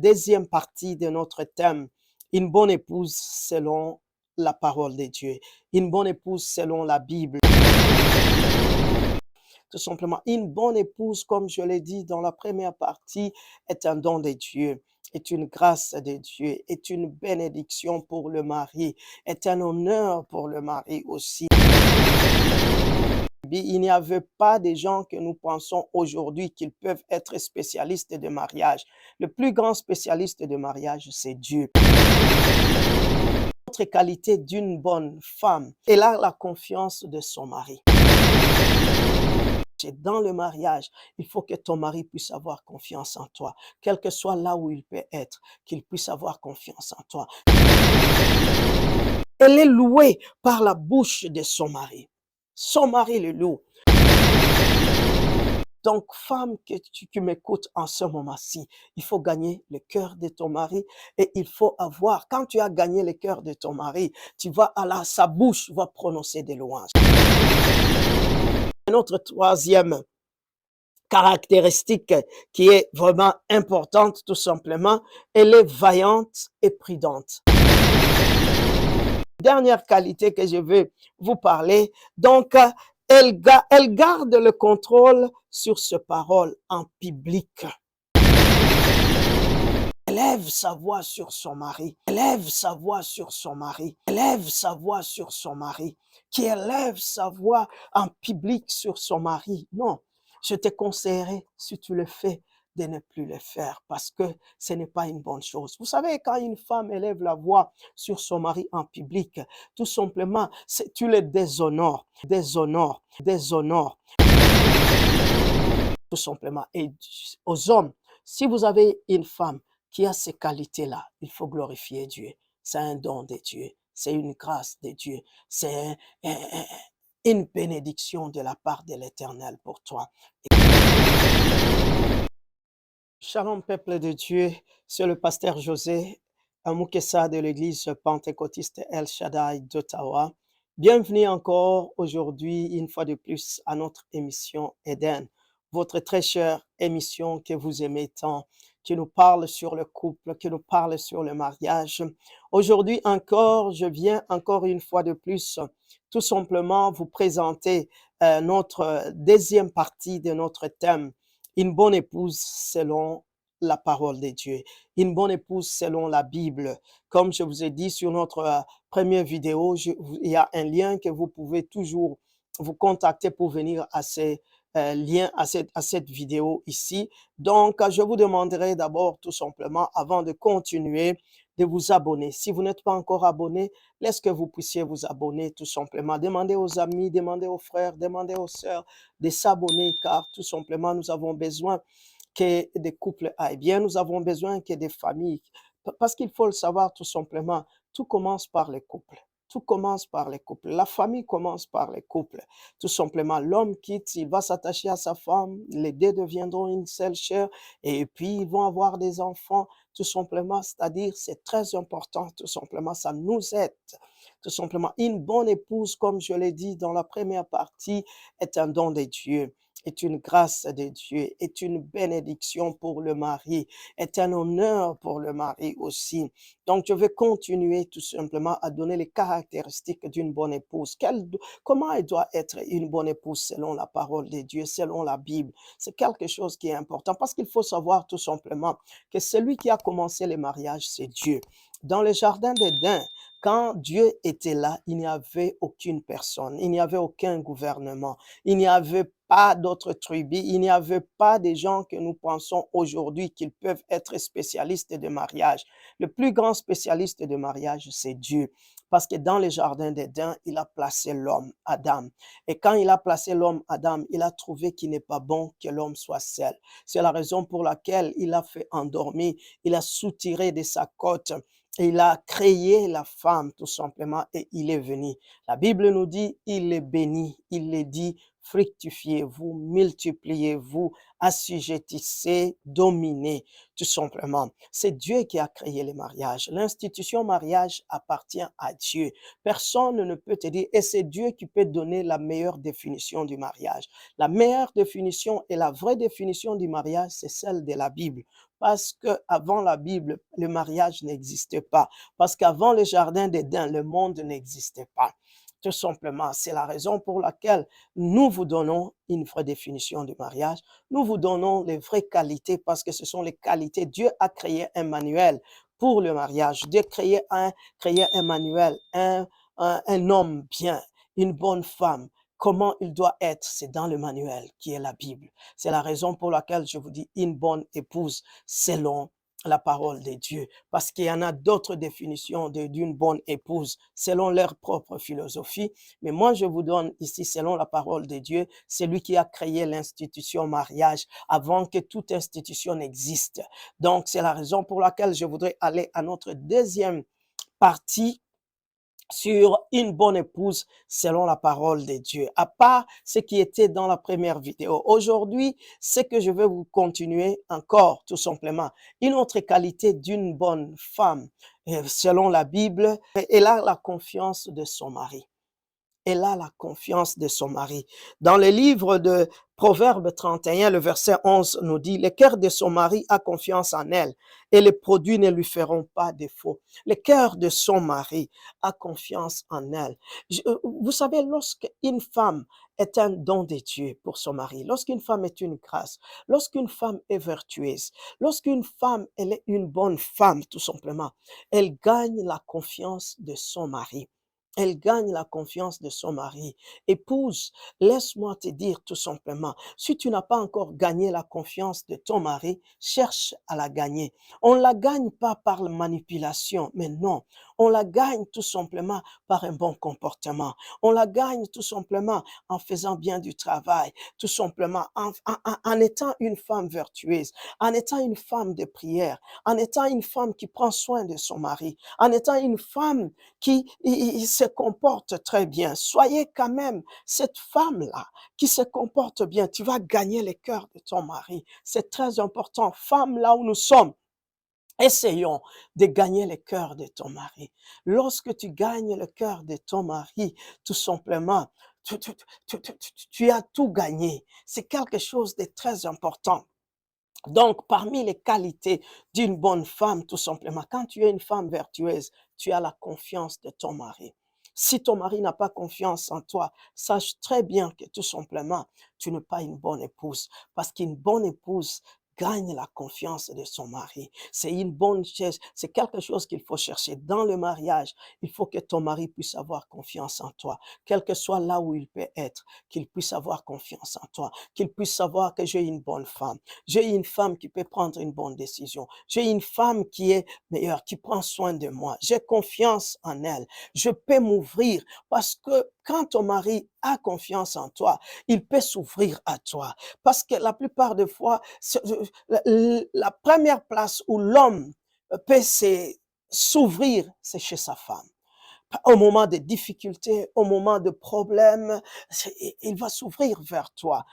deuxième partie de notre thème, une bonne épouse selon la parole de Dieu, une bonne épouse selon la Bible. Tout simplement, une bonne épouse, comme je l'ai dit dans la première partie, est un don de Dieu, est une grâce de Dieu, est une bénédiction pour le mari, est un honneur pour le mari aussi. Il n'y avait pas des gens que nous pensons aujourd'hui qu'ils peuvent être spécialistes de mariage. Le plus grand spécialiste de mariage, c'est Dieu. L'autre qualité d'une bonne femme, elle a la confiance de son mari. Dans le mariage, il faut que ton mari puisse avoir confiance en toi, quel que soit là où il peut être, qu'il puisse avoir confiance en toi. Elle est louée par la bouche de son mari. Son mari le loue. Donc, femme qui m'écoutes en ce moment-ci, il faut gagner le cœur de ton mari et il faut avoir, quand tu as gagné le cœur de ton mari, tu vas sa bouche va prononcer des louanges. Notre troisième caractéristique qui est vraiment importante, tout simplement, elle est vaillante et prudente. Dernière qualité que je veux vous parler, donc elle garde le contrôle sur ses paroles en public. Élève sa voix sur son mari, élève sa voix sur son mari, élève sa voix sur son mari, qui élève sa voix en public sur son mari. Non, je te conseillerais, si tu le fais, de ne plus le faire parce que ce n'est pas une bonne chose. Vous savez, quand une femme élève la voix sur son mari en public, tout simplement, tu le déshonores, tout simplement. Et aux hommes, si vous avez une femme qui a ces qualités-là, il faut glorifier Dieu. C'est un don de Dieu, c'est une grâce de Dieu, c'est une bénédiction de la part de l'Éternel pour toi. Shalom, peuple de Dieu, c'est le pasteur José Amukesa de l'église pentecôtiste El Shaddai d'Ottawa. Bienvenue encore aujourd'hui, une fois de plus, à notre émission Eden, votre très chère émission que vous aimez tant, qui nous parle sur le couple, qui nous parle sur le mariage. Aujourd'hui encore, je viens encore une fois de plus, tout simplement vous présenter notre deuxième partie de notre thème. Une bonne épouse selon la parole de Dieu, une bonne épouse selon la Bible. Comme je vous ai dit sur notre première vidéo, il y a un lien que vous pouvez toujours vous contacter pour venir à ces liens, à cette vidéo ici. Donc, je vous demanderai d'abord tout simplement, avant de continuer, de vous abonner. Si vous n'êtes pas encore abonné, laisse que vous puissiez vous abonner tout simplement. Demandez aux amis, demandez aux frères, demandez aux sœurs de s'abonner car tout simplement nous avons besoin que des couples aillent bien, nous avons besoin que des familles, parce qu'il faut le savoir tout simplement, tout commence par les couples. Tout commence par les couples. La famille commence par les couples. Tout simplement, l'homme quitte, il va s'attacher à sa femme, les deux deviendront une seule chair et puis ils vont avoir des enfants, tout simplement. C'est-à-dire, c'est très important, tout simplement, ça nous aide. Tout simplement, une bonne épouse, comme je l'ai dit dans la première partie, est un don de Dieu, est une grâce de Dieu, est une bénédiction pour le mari, est un honneur pour le mari aussi. Donc, je vais continuer tout simplement à donner les caractéristiques d'une bonne épouse. Comment elle doit être une bonne épouse selon la parole de Dieu, selon la Bible? C'est quelque chose qui est important parce qu'il faut savoir tout simplement que celui qui a commencé le mariage, c'est Dieu. Dans le jardin d'Éden, quand Dieu était là, il n'y avait aucune personne, il n'y avait aucun gouvernement, il n'y avait pas d'autres tribus, il n'y avait pas des gens que nous pensons aujourd'hui qu'ils peuvent être spécialistes de mariage. Le plus grand spécialiste de mariage, c'est Dieu. Parce que dans le jardin d'Éden, il a placé l'homme, Adam. Et quand il a placé l'homme, Adam, il a trouvé qu'il n'est pas bon que l'homme soit seul. C'est la raison pour laquelle il a fait endormir, il a soutiré de sa côte. Et il a créé la femme tout simplement et il est venu. La Bible nous dit, il est béni, il est dit, fructifiez-vous, multipliez-vous, assujettissez, dominez, tout simplement. C'est Dieu qui a créé les mariages. L'institution mariage appartient à Dieu. Personne ne peut te dire, et c'est Dieu qui peut donner la meilleure définition du mariage. La meilleure définition et la vraie définition du mariage, c'est celle de la Bible. Parce qu'avant la Bible, le mariage n'existait pas. Parce qu'avant le jardin d'Éden, le monde n'existait pas. Tout simplement, c'est la raison pour laquelle nous vous donnons une vraie définition du mariage. Nous vous donnons les vraies qualités parce que ce sont les qualités. Dieu a créé un manuel pour le mariage. Dieu a créé un manuel, un homme bien, une bonne femme. Comment il doit être, c'est dans le manuel qui est la Bible. C'est la raison pour laquelle je vous dis une bonne épouse selon la parole de Dieu. Parce qu'il y en a d'autres définitions d'une bonne épouse selon leur propre philosophie. Mais moi, je vous donne ici, selon la parole de Dieu, c'est lui qui a créé l'institution mariage avant que toute institution n'existe. Donc, c'est la raison pour laquelle je voudrais aller à notre deuxième partie sur une bonne épouse selon la parole de Dieu. À part ce qui était dans la première vidéo. Aujourd'hui, ce que je vais vous continuer encore, tout simplement. Une autre qualité d'une bonne femme, selon la Bible, elle a la confiance de son mari. Elle a la confiance de son mari. Dans le livre de Proverbe 31, le verset 11 nous dit, le cœur de son mari a confiance en elle et les produits ne lui feront pas défaut. Le cœur de son mari a confiance en elle. Vous savez, lorsqu'une femme est un don de Dieu pour son mari, lorsqu'une femme est une grâce, lorsqu'une femme est vertueuse, lorsqu'une femme, elle est une bonne femme, tout simplement, elle gagne la confiance de son mari. Elle gagne la confiance de son mari. Épouse, laisse-moi te dire tout simplement, si tu n'as pas encore gagné la confiance de ton mari, cherche à la gagner. On ne la gagne pas par la manipulation, mais non, on la gagne tout simplement par un bon comportement. On la gagne tout simplement en faisant bien du travail, tout simplement en étant une femme vertueuse, en étant une femme de prière, en étant une femme qui prend soin de son mari, en étant une femme qui se comporte très bien. Soyez quand même cette femme-là qui se comporte bien. Tu vas gagner le cœur de ton mari. C'est très important. Femme, là où nous sommes, essayons de gagner le cœur de ton mari. Lorsque tu gagnes le cœur de ton mari, tout simplement, tu as tout gagné. C'est quelque chose de très important. Donc, parmi les qualités d'une bonne femme, tout simplement, quand tu es une femme vertueuse, tu as la confiance de ton mari. Si ton mari n'a pas confiance en toi, sache très bien que tout simplement, tu n'es pas une bonne épouse. Parce qu'une bonne épouse gagne la confiance de son mari. C'est une bonne chose, c'est quelque chose qu'il faut chercher. Dans le mariage, il faut que ton mari puisse avoir confiance en toi, quel que soit là où il peut être, qu'il puisse avoir confiance en toi, qu'il puisse savoir que j'ai une bonne femme. J'ai une femme qui peut prendre une bonne décision. J'ai une femme qui est meilleure, qui prend soin de moi. J'ai confiance en elle. Je peux m'ouvrir parce que quand ton mari a confiance en toi, il peut s'ouvrir à toi. Parce que la plupart des fois, la première place où l'homme peut s'ouvrir, c'est chez sa femme. Au moment de difficultés, au moment de problèmes, il va s'ouvrir vers toi.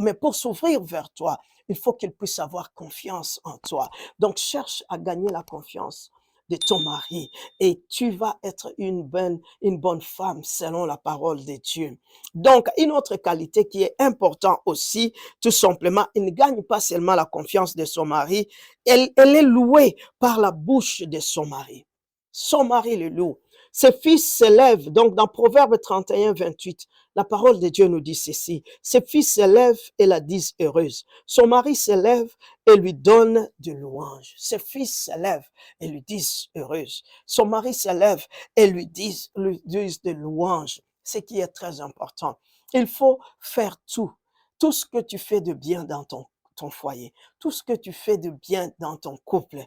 Mais pour s'ouvrir vers toi, il faut qu'il puisse avoir confiance en toi. Donc, cherche à gagner la confiance de ton mari et tu vas être une bonne femme selon la parole de Dieu. Donc, une autre qualité qui est importante aussi, tout simplement, il ne gagne pas seulement la confiance de son mari, elle est louée par la bouche de son mari. Son mari le loue. Ses fils s'élèvent. Donc, dans Proverbe 31, 28, la parole de Dieu nous dit ceci. Ses fils s'élèvent et la disent heureuse. Son mari s'élève et lui donne de louanges. Ses fils s'élèvent et lui disent heureuse. Son mari s'élève et lui disent de louanges. Ce qui est très important. Il faut faire tout. Tout ce que tu fais de bien dans ton foyer, tout ce que tu fais de bien dans ton couple,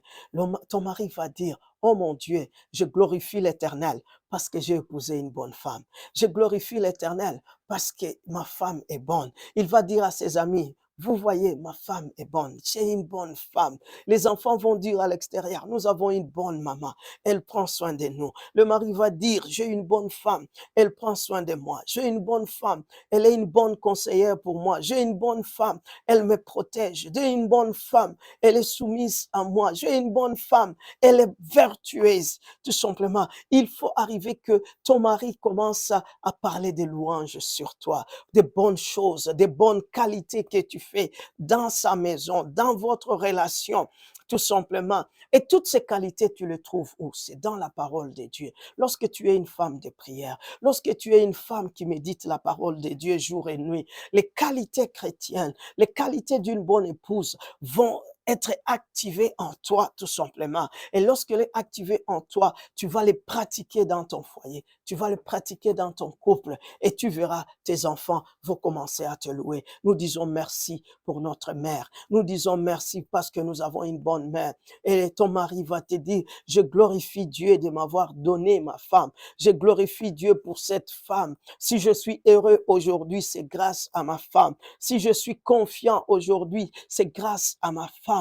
ton mari va dire, oh mon Dieu, je glorifie l'Éternel parce que j'ai épousé une bonne femme. Je glorifie l'Éternel parce que ma femme est bonne. Il va dire à ses amis, vous voyez, ma femme est bonne, j'ai une bonne femme. Les enfants vont dire à l'extérieur, nous avons une bonne maman, elle prend soin de nous. Le mari va dire, j'ai une bonne femme, elle prend soin de moi. J'ai une bonne femme, elle est une bonne conseillère pour moi. J'ai une bonne femme, elle me protège. J'ai une bonne femme, elle est soumise à moi. J'ai une bonne femme, elle est vertueuse. Tout simplement, il faut arriver que ton mari commence à parler des louanges sur toi, des bonnes choses, des bonnes qualités que tu fais dans sa maison, dans votre relation, tout simplement. Et toutes ces qualités, tu les trouves où? C'est dans la parole de Dieu. Lorsque tu es une femme de prière, lorsque tu es une femme qui médite la parole de Dieu jour et nuit, les qualités chrétiennes, les qualités d'une bonne épouse vont être activées en toi, tout simplement. Et lorsque les activées en toi, tu vas les pratiquer dans ton foyer, tu vas les pratiquer dans ton couple, et tu verras, tes enfants vont commencer à te louer. Nous disons merci pour notre mère. Nous disons merci parce que nous avons une bonne mère. Et ton mari va te dire, je glorifie Dieu de m'avoir donné ma femme. Je glorifie Dieu pour cette femme. Si je suis heureux aujourd'hui, c'est grâce à ma femme. Si je suis confiant aujourd'hui, c'est grâce à ma femme.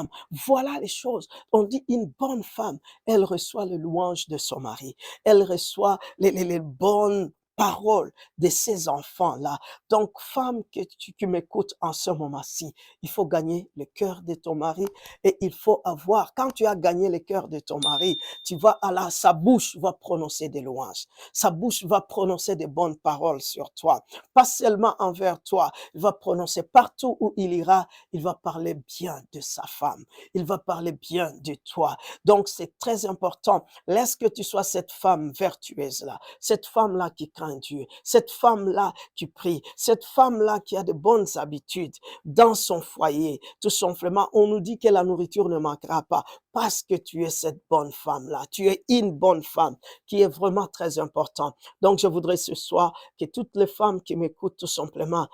Voilà les choses. On dit une bonne femme, elle reçoit le louange de son mari. Elle reçoit les bonnes paroles de ses enfants-là. Donc, femme qui m'écoutes en ce moment-ci, il faut gagner le cœur de ton mari et il faut avoir, quand tu as gagné le cœur de ton mari, tu vas sa bouche va prononcer des louanges. Sa bouche va prononcer des bonnes paroles sur toi. Pas seulement envers toi, il va prononcer partout où il ira, il va parler bien de sa femme. Il va parler bien de toi. Donc, c'est très important. Laisse que tu sois cette femme vertueuse-là, cette femme-là qui craint Dieu, cette femme-là qui prie, cette femme-là qui a de bonnes habitudes dans son foyer. Tout simplement, on nous dit que la nourriture ne manquera pas parce que tu es cette bonne femme-là. Tu es une bonne femme qui est vraiment très importante. Donc, je voudrais ce soir que toutes les femmes qui m'écoutent tout simplement,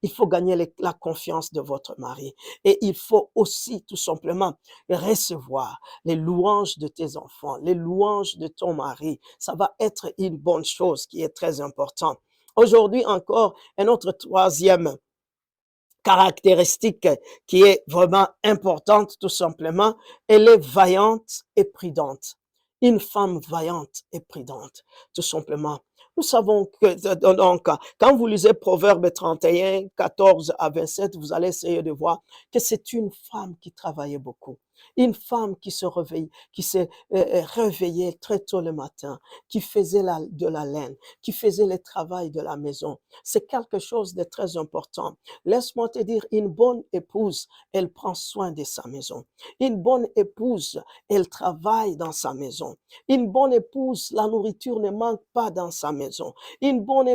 il faut gagner la confiance de votre mari. Et il faut aussi tout simplement recevoir les louanges de tes enfants, les louanges de ton mari. Ça va être une bonne chose qui est très importante. Aujourd'hui encore, un autre troisième caractéristique qui est vraiment importante, tout simplement, elle est vaillante et prudente. Une femme vaillante et prudente, tout simplement. Nous savons que, donc, quand vous lisez Proverbe 31, 14 à 27, vous allez essayer de voir que c'est une femme qui travaillait beaucoup. Une femme qui se réveille, qui s'est réveillait très tôt le matin, qui faisait de la laine, qui faisait le travail de la maison. C'est quelque chose de très important. Laisse-moi te dire, une bonne épouse, elle prend soin de sa maison. Une bonne épouse, elle travaille dans sa maison. Une bonne épouse, la nourriture ne manque pas dans sa maison. Une bonne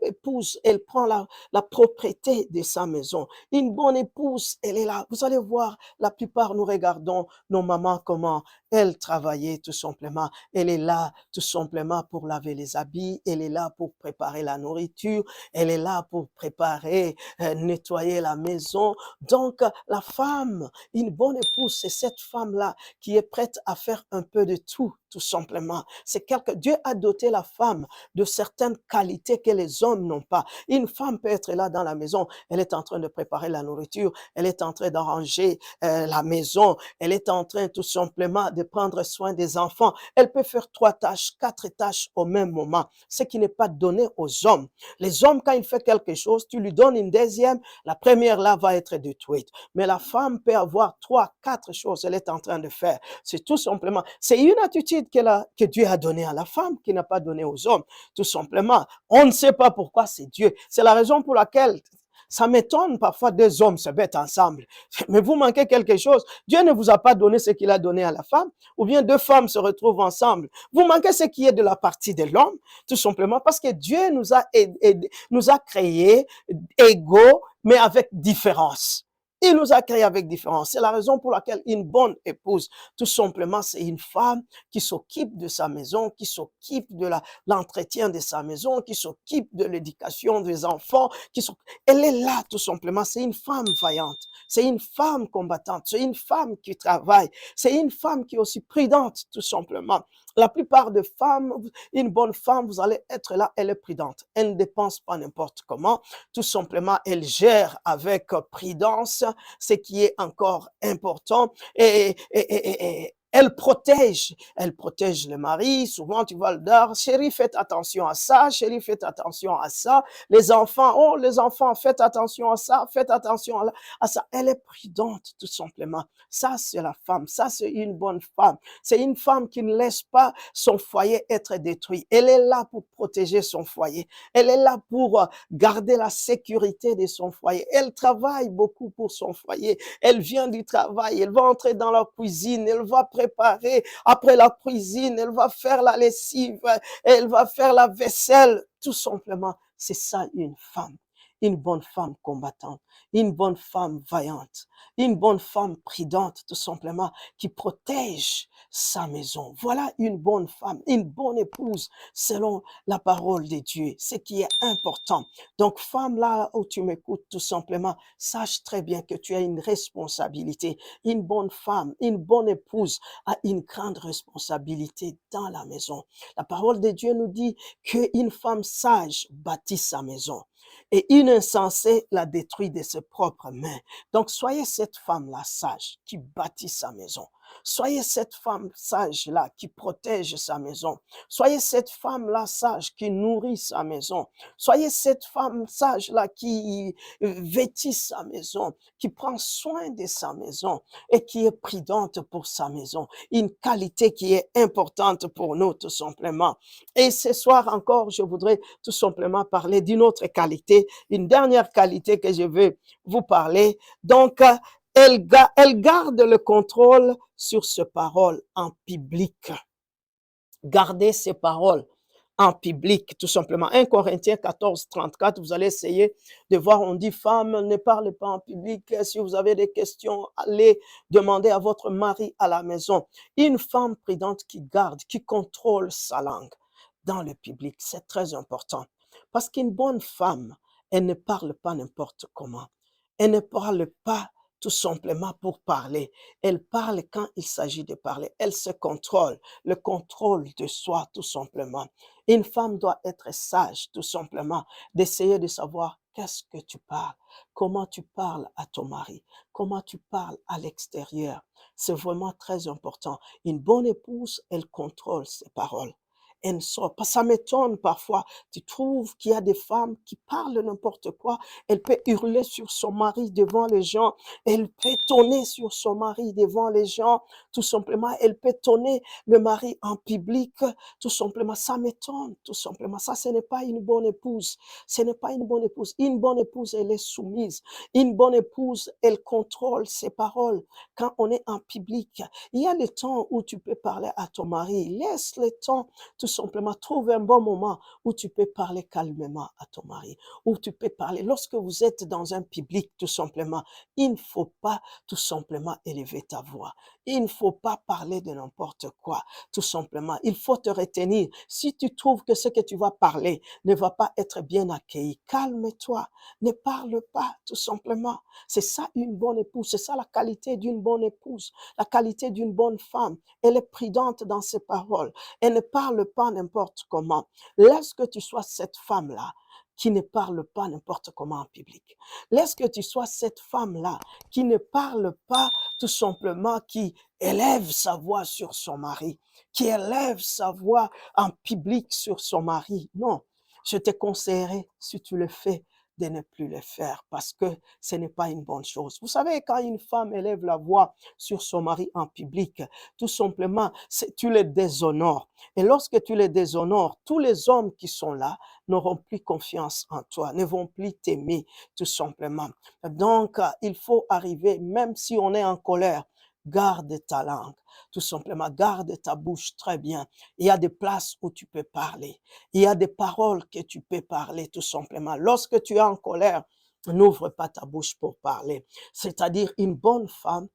épouse, elle prend la propriété de sa maison. Une bonne épouse, elle est là. Vous allez voir, la plupart nous regardons nos mamans comment elles travaillaient tout simplement. Elle est là tout simplement pour laver les habits. Elle est là pour préparer la nourriture. Elle est là pour préparer, nettoyer la maison. Donc, la femme, une bonne épouse, c'est cette femme-là qui est prête à faire un peu de tout simplement. Dieu a doté la femme de certaines qualités que les hommes n'ont pas. Une femme peut être là dans la maison, elle est en train de préparer la nourriture, elle est en train d'arranger la maison, elle est en train tout simplement de prendre soin des enfants. Elle peut faire 3 tâches, 4 tâches au même moment, ce qui n'est pas donné aux hommes. Les hommes, quand ils font quelque chose, tu lui donnes une deuxième, la première là va être détruite. Mais la femme peut avoir 3, 4 choses qu'elle est en train de faire. C'est tout simplement, c'est une attitude que Dieu a donnée à la femme, qu'il n'a pas donnée aux hommes. Tout simplement, on ne sait pas pourquoi c'est Dieu. C'est la raison pour laquelle ça m'étonne parfois deux hommes se mettent ensemble. Mais vous manquez quelque chose. Dieu ne vous a pas donné ce qu'il a donné à la femme. Ou bien deux femmes se retrouvent ensemble. Vous manquez ce qui est de la partie de l'homme, tout simplement parce que Dieu nous a créés égaux, mais avec différence. Il nous a créés avec différence. C'est la raison pour laquelle une bonne épouse, tout simplement, c'est une femme qui s'occupe de sa maison, qui s'occupe de l'entretien de sa maison, qui s'occupe de l'éducation des enfants, elle est là tout simplement. C'est une femme vaillante, c'est une femme combattante, c'est une femme qui travaille, c'est une femme qui est aussi prudente tout simplement. La plupart des femmes, une bonne femme, vous allez être là, elle est prudente. Elle ne dépense pas n'importe comment. Tout simplement, elle gère avec prudence ce qui est encore important et elle protège le mari. Souvent, tu vas le dire, chérie, faites attention à ça, chérie, faites attention à ça. Les enfants, oh, les enfants, faites attention à ça, faites attention à ça. Elle est prudente, tout simplement. Ça, c'est la femme. Ça, c'est une bonne femme. C'est une femme qui ne laisse pas son foyer être détruit. Elle est là pour protéger son foyer. Elle est là pour garder la sécurité de son foyer. Elle travaille beaucoup pour son foyer. Elle vient du travail, elle va entrer dans la cuisine, elle va préparer. Après la cuisine, elle va faire la lessive, elle va faire la vaisselle. Tout simplement, c'est ça une femme. Une bonne femme combattante, une bonne femme vaillante, une bonne femme prudente, tout simplement, qui protège sa maison. Voilà une bonne femme, une bonne épouse, selon la parole de Dieu, ce qui est important. Donc, femme, là où tu m'écoutes, tout simplement, sache très bien que tu as une responsabilité. Une bonne femme, une bonne épouse a une grande responsabilité dans la maison. La parole de Dieu nous dit qu'une femme sage bâtit sa maison et une insensée la détruit de ses propres mains. Donc, soyez cette femme-là sage qui bâtit sa maison. Soyez cette femme sage-là qui protège sa maison. Soyez cette femme-là sage qui nourrit sa maison. Soyez cette femme sage-là qui vêtit sa maison, qui prend soin de sa maison et qui est prudente pour sa maison. Une qualité qui est importante pour nous, tout simplement. Et ce soir encore, je voudrais tout simplement parler d'une autre qualité, une dernière qualité que je veux vous parler. Donc, elle garde le contrôle sur ses paroles en public. Gardez ses paroles en public, tout simplement. 1 Corinthiens 14, 34, vous allez essayer de voir, on dit, femme, ne parlez pas en public. Si vous avez des questions, allez demander à votre mari à la maison. Une femme prudente qui garde, qui contrôle sa langue dans le public, c'est très important. Parce qu'une bonne femme, elle ne parle pas n'importe comment. Elle ne parle pas tout simplement pour parler. Elle parle quand il s'agit de parler. Elle se contrôle, le contrôle de soi, tout simplement. Une femme doit être sage, tout simplement, d'essayer de savoir qu'est-ce que tu parles, comment tu parles à ton mari, comment tu parles à l'extérieur. C'est vraiment très important. Une bonne épouse, elle contrôle ses paroles. Elle ne sort pas. Ça m'étonne parfois. Tu trouves qu'il y a des femmes qui parlent n'importe quoi. Elle peut hurler sur son mari devant les gens. Elle peut tonner sur son mari devant les gens. Tout simplement, elle peut tonner le mari en public. Tout simplement, ça m'étonne. Tout simplement, ça, ce n'est pas une bonne épouse. Ce n'est pas une bonne épouse. Une bonne épouse, elle est soumise. Une bonne épouse, elle contrôle ses paroles. Quand on est en public, il y a le temps où tu peux parler à ton mari. Laisse le temps, tout simplement. Trouve un bon moment où tu peux parler calmement à ton mari, où tu peux parler. Lorsque vous êtes dans un public, tout simplement, il ne faut pas tout simplement élever ta voix. Il ne faut pas parler de n'importe quoi, tout simplement. Il faut te retenir. Si tu trouves que ce que tu vas parler ne va pas être bien accueilli, calme-toi. Ne parle pas, tout simplement. C'est ça une bonne épouse. C'est ça la qualité d'une bonne épouse. La qualité d'une bonne femme. Elle est prudente dans ses paroles. Elle ne parle pas n'importe comment. Laisse que tu sois cette femme-là qui ne parle pas n'importe comment en public. Laisse que tu sois cette femme-là qui ne parle pas tout simplement, qui élève sa voix sur son mari, qui élève sa voix en public sur son mari. Non, je te conseillerais, si tu le fais, de ne plus le faire parce que ce n'est pas une bonne chose. Vous savez, quand une femme élève la voix sur son mari en public, tout simplement, tu le déshonores. Et lorsque tu les déshonores, tous les hommes qui sont là n'auront plus confiance en toi, ne vont plus t'aimer, tout simplement. Donc, il faut arriver, même si on est en colère, garde ta langue, tout simplement, garde ta bouche très bien. Il y a des places où tu peux parler. Il y a des paroles que tu peux parler, tout simplement. Lorsque tu es en colère, n'ouvre pas ta bouche pour parler. C'est-à-dire une bonne femme,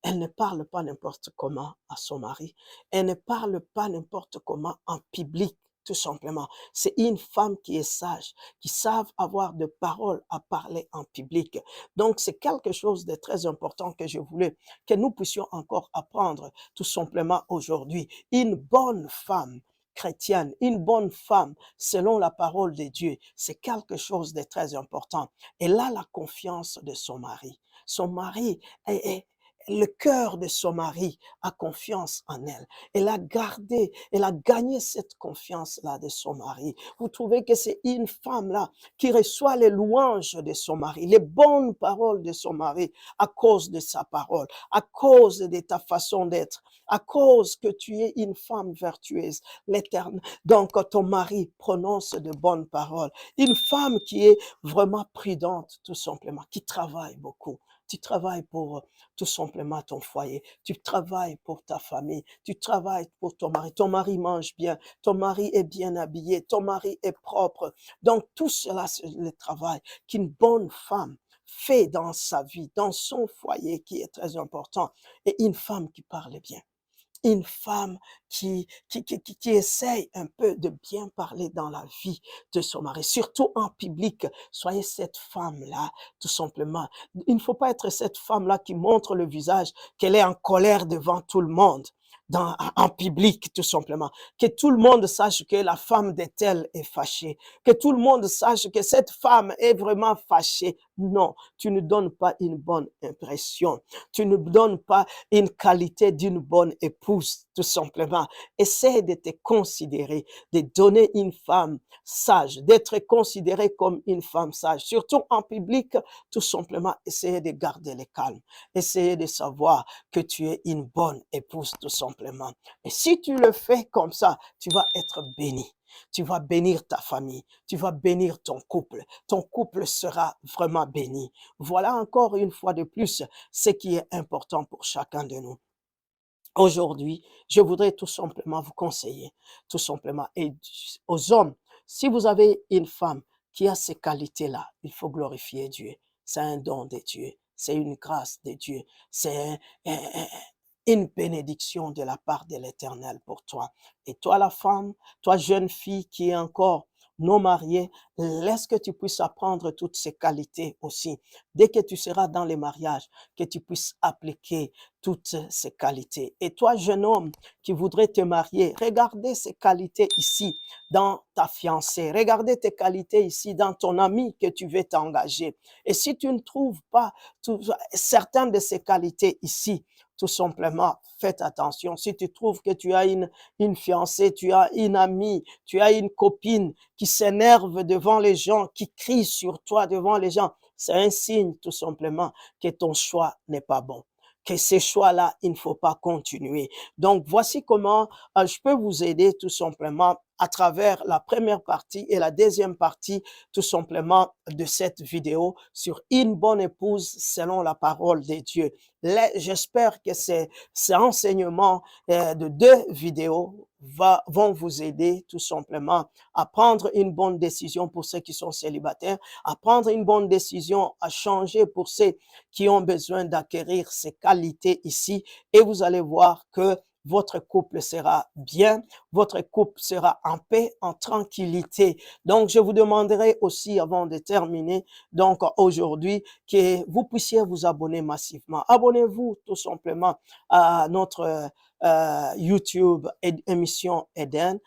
elle ne parle pas n'importe comment à son mari. Elle ne parle pas n'importe comment en public, tout simplement. C'est une femme qui est sage, qui savent avoir de paroles à parler en public. Donc, c'est quelque chose de très important que je voulais que nous puissions encore apprendre tout simplement aujourd'hui. Une bonne femme chrétienne, une bonne femme selon la parole de Dieu, c'est quelque chose de très important. Elle a la confiance de son mari. Son mari le cœur de son mari a confiance en elle. Elle a gagné cette confiance-là de son mari. Vous trouvez que c'est une femme-là qui reçoit les louanges de son mari, les bonnes paroles de son mari à cause de sa parole, à cause de ta façon d'être, à cause que tu es une femme vertueuse, l'éternel. Donc, ton mari prononce de bonnes paroles. Une femme qui est vraiment prudente, tout simplement, qui travaille beaucoup. Tu travailles pour tout simplement ton foyer. Tu travailles pour ta famille. Tu travailles pour ton mari. Ton mari mange bien. Ton mari est bien habillé. Ton mari est propre. Donc, tout cela, c'est le travail qu'une bonne femme fait dans sa vie, dans son foyer, qui est très important. Et une femme qui parle bien. Une femme qui essaye un peu de bien parler dans la vie de son mari, surtout en public. Soyez cette femme-là, tout simplement. Il ne faut pas être cette femme-là qui montre le visage, qu'elle est en colère devant tout le monde. En public, tout simplement. Que tout le monde sache que la femme de tel est fâchée. Que tout le monde sache que cette femme est vraiment fâchée. Non, tu ne donnes pas une bonne impression. Tu ne donnes pas une qualité d'une bonne épouse, tout simplement. Essaie de te considérer, de donner une femme sage, d'être considérée comme une femme sage. Surtout en public, tout simplement, essayez de garder le calme. Essayez de savoir que tu es une bonne épouse, tout simplement. Et si tu le fais comme ça, tu vas être béni. Tu vas bénir ta famille, tu vas bénir ton couple sera vraiment béni. Voilà encore une fois de plus ce qui est important pour chacun de nous. Aujourd'hui, je voudrais tout simplement vous conseiller, tout simplement, et aux hommes, si vous avez une femme qui a ces qualités-là, il faut glorifier Dieu. C'est un don de Dieu, c'est une grâce de Dieu, c'est une bénédiction de la part de l'Éternel pour toi. Et toi, la femme, toi, jeune fille qui est encore non mariée, laisse que tu puisses apprendre toutes ces qualités aussi. Dès que tu seras dans les mariages, que tu puisses appliquer toutes ces qualités. Et toi, jeune homme qui voudrais te marier, regardez ces qualités ici dans ta fiancée. Regardez tes qualités ici dans ton ami que tu veux t'engager. Et si tu ne trouves pas certaines de ces qualités ici, tout simplement, faites attention. Si tu trouves que tu as une fiancée, tu as une amie, tu as une copine qui s'énerve devant les gens, qui crie sur toi devant les gens, c'est un signe tout simplement que ton choix n'est pas bon, que ces choix-là, il ne faut pas continuer. Donc, voici comment je peux vous aider tout simplement à travers la première partie et la deuxième partie tout simplement de cette vidéo sur une bonne épouse selon la parole de Dieu. J'espère que ces enseignements de deux vidéos vont vous aider tout simplement à prendre une bonne décision pour ceux qui sont célibataires, à prendre une bonne décision, à changer pour ceux qui ont besoin d'acquérir ces qualités ici. Et vous allez voir que votre couple sera bien, votre couple sera en paix, en tranquillité. Donc, je vous demanderai aussi, avant de terminer, donc aujourd'hui, que vous puissiez vous abonner massivement. Abonnez-vous tout simplement à notre YouTube émission Eden.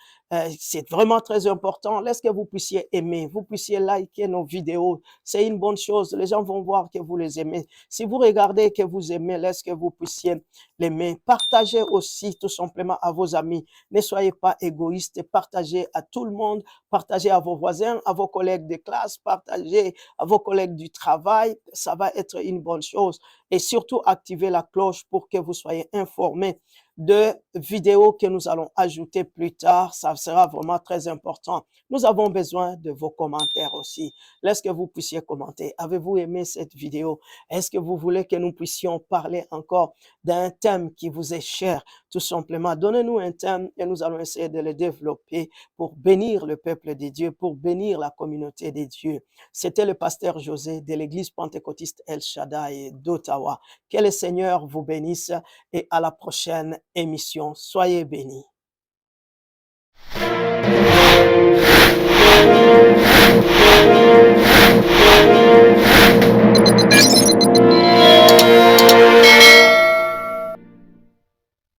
C'est vraiment très important. Laisse que vous puissiez aimer, vous puissiez liker nos vidéos. C'est une bonne chose. Les gens vont voir que vous les aimez. Si vous regardez que vous aimez, laisse que vous puissiez l'aimer. Partagez aussi tout simplement à vos amis. Ne soyez pas égoïste. Partagez à tout le monde. Partagez à vos voisins, à vos collègues de classe. Partagez à vos collègues du travail. Ça va être une bonne chose. Et surtout, activez la cloche pour que vous soyez informés de vidéos que nous allons ajouter plus tard. Ça sera vraiment très important. Nous avons besoin de vos commentaires aussi. Laisse que vous puissiez commenter. Avez-vous aimé cette vidéo? Est-ce que vous voulez que nous puissions parler encore d'un thème qui vous est cher? Tout simplement, donnez-nous un thème et nous allons essayer de le développer pour bénir le peuple de Dieu, pour bénir la communauté de Dieu. C'était le pasteur José de l'église pentecôtiste El Shaddai d'Ottawa. Que le Seigneur vous bénisse et à la prochaine émission. Soyez bénis.